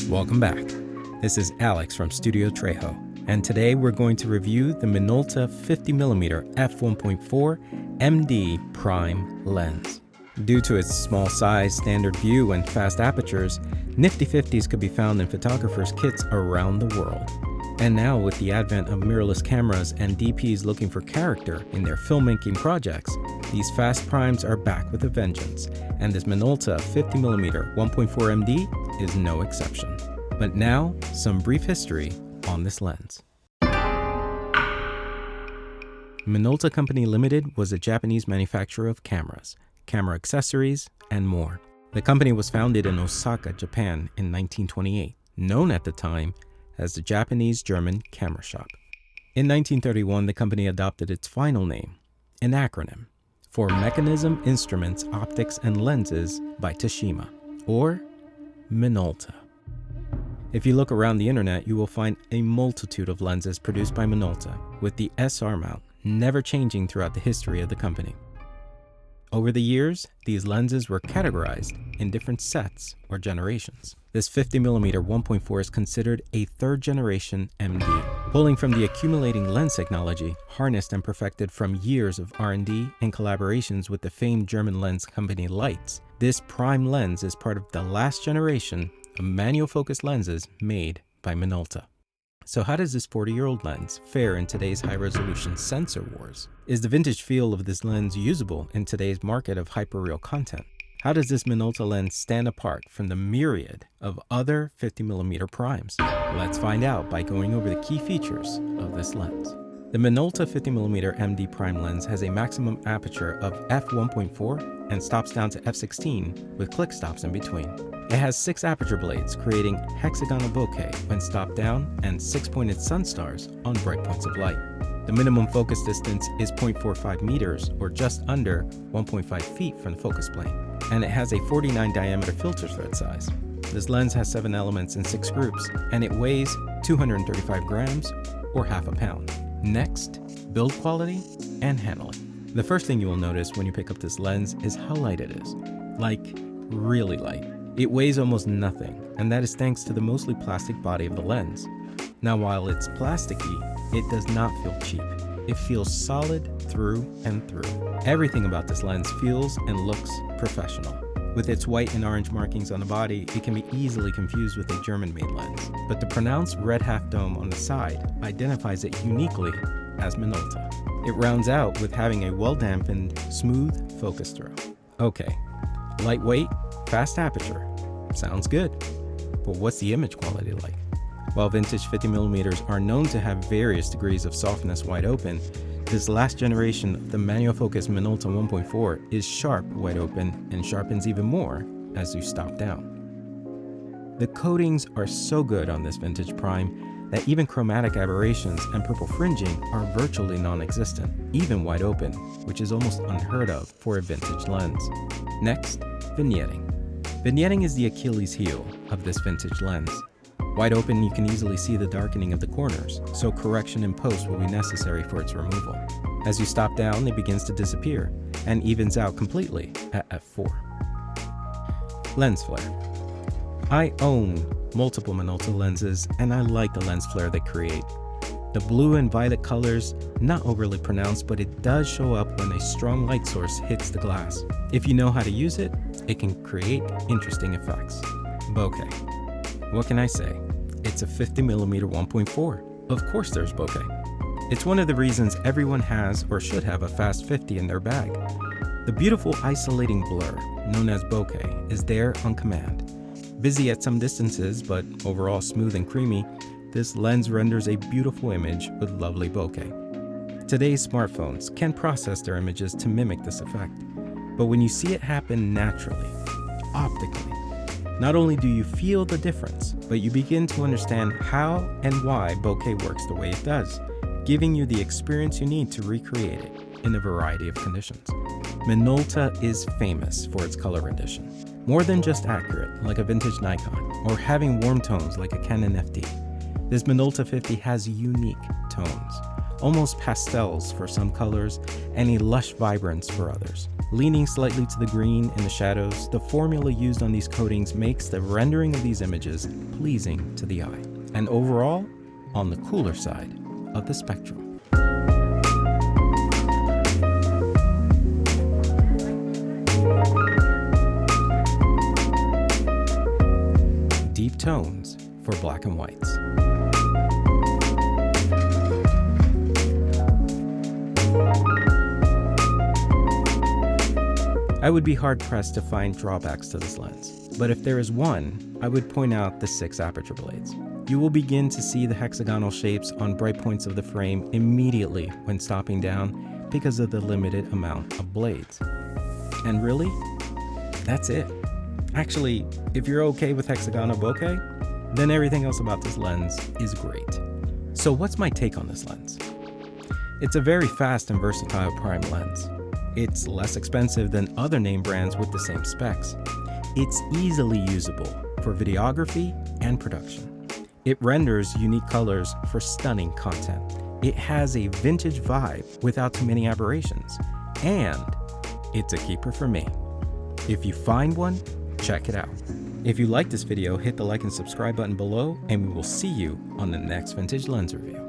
Welcome back. This is Alex from Studio Trejo, and today we're going to review the Minolta 50mm f1.4 MD prime lens. Due to its small size, standard view, and fast apertures, nifty-50s could be found in photographers' kits around the world. And now, with the advent of mirrorless cameras and DPs looking for character in their filmmaking projects, these fast primes are back with a vengeance, and this Minolta 50mm 1.4 MD is no exception. But now, some brief history on this lens. Minolta Company Limited was a Japanese manufacturer of cameras, camera accessories, and more. The company was founded in Osaka, Japan in 1928, known at the time as the Japanese-German Camera Shop. In 1931, the company adopted its final name, an acronym, for Mechanism, Instruments, Optics, and Lenses by Tashima, or Minolta. If you look around the internet, you will find a multitude of lenses produced by Minolta, with the SR mount never changing throughout the history of the company. Over the years, these lenses were categorized in different sets or generations. This 50mm 1.4 is considered a third-generation MD, pulling from the accumulating lens technology harnessed and perfected from years of R&D and collaborations with the famed German lens company Leitz. This prime lens is part of the last generation of manual focus lenses made by Minolta. So how does this 40-year-old lens fare in today's high-resolution sensor wars? Is the vintage feel of this lens usable in today's market of hyperreal content? How does this Minolta lens stand apart from the myriad of other 50mm primes? Let's find out by going over the key features of this lens. The Minolta 50mm MD prime lens has a maximum aperture of f1.4 and stops down to f16 with click stops in between. It has 6 aperture blades, creating hexagonal bokeh when stopped down and 6-pointed sun stars on bright points of light. The minimum focus distance is 0.45 meters, or just under 1.5 feet from the focus plane, and it has a 49 diameter filter thread size. This lens has 7 elements in 6 groups, and it weighs 235 grams, or half a pound. Next, build quality and handling. The first thing you will notice when you pick up this lens is how light it is. Like, really light. It weighs almost nothing, and that is thanks to the mostly plastic body of the lens. Now, while it's plasticky, it does not feel cheap. It feels solid through and through. Everything about this lens feels and looks professional. With its white and orange markings on the body, it can be easily confused with a German-made lens. But the pronounced red half dome on the side identifies it uniquely as Minolta. It rounds out with having a well-dampened, smooth focus throw. Okay, lightweight, fast aperture. Sounds good. But what's the image quality like? While vintage 50mm are known to have various degrees of softness wide open, this last generation of the manual focus Minolta 1.4 is sharp wide open and sharpens even more as you stop down. The coatings are so good on this vintage prime that even chromatic aberrations and purple fringing are virtually non-existent, even wide open, which is almost unheard of for a vintage lens. Next, vignetting. Vignetting is the Achilles heel of this vintage lens. Wide open, you can easily see the darkening of the corners, so correction in post will be necessary for its removal. As you stop down, it begins to disappear and evens out completely at f4. Lens flare. I own multiple Minolta lenses, and I like the lens flare they create. The blue and violet colors, not overly pronounced, but it does show up when a strong light source hits the glass. If you know how to use it, it can create interesting effects. Bokeh. What can I say? It's a 50mm 1.4. Of course there's bokeh. It's one of the reasons everyone has or should have a fast 50 in their bag. The beautiful isolating blur, known as bokeh, is there on command. Busy at some distances, but overall smooth and creamy, this lens renders a beautiful image with lovely bokeh. Today's smartphones can process their images to mimic this effect, but when you see it happen naturally, optically, not only do you feel the difference, but you begin to understand how and why bokeh works the way it does, giving you the experience you need to recreate it in a variety of conditions. Minolta is famous for its color rendition. More than just accurate, like a vintage Nikon, or having warm tones like a Canon FD. This Minolta 50 has unique tones. almost pastels for some colors, and a lush vibrance for others. Leaning slightly to the green in the shadows, the formula used on these coatings makes the rendering of these images pleasing to the eye, and overall, on the cooler side of the spectrum. Deep tones for black and whites. I would be hard-pressed to find drawbacks to this lens, but if there is one, I would point out the 6 aperture blades. You will begin to see the hexagonal shapes on bright points of the frame immediately when stopping down because of the limited amount of blades. And really, that's it. Actually, if you're okay with hexagonal bokeh, then everything else about this lens is great. So what's my take on this lens? It's a very fast and versatile prime lens. It's less expensive than other name brands with the same specs. It's easily usable for videography and production. It renders unique colors for stunning content. It has a vintage vibe without too many aberrations. And it's a keeper for me. If you find one, check it out. If you like this video, hit the like and subscribe button below, and we will see you on the next vintage lens review.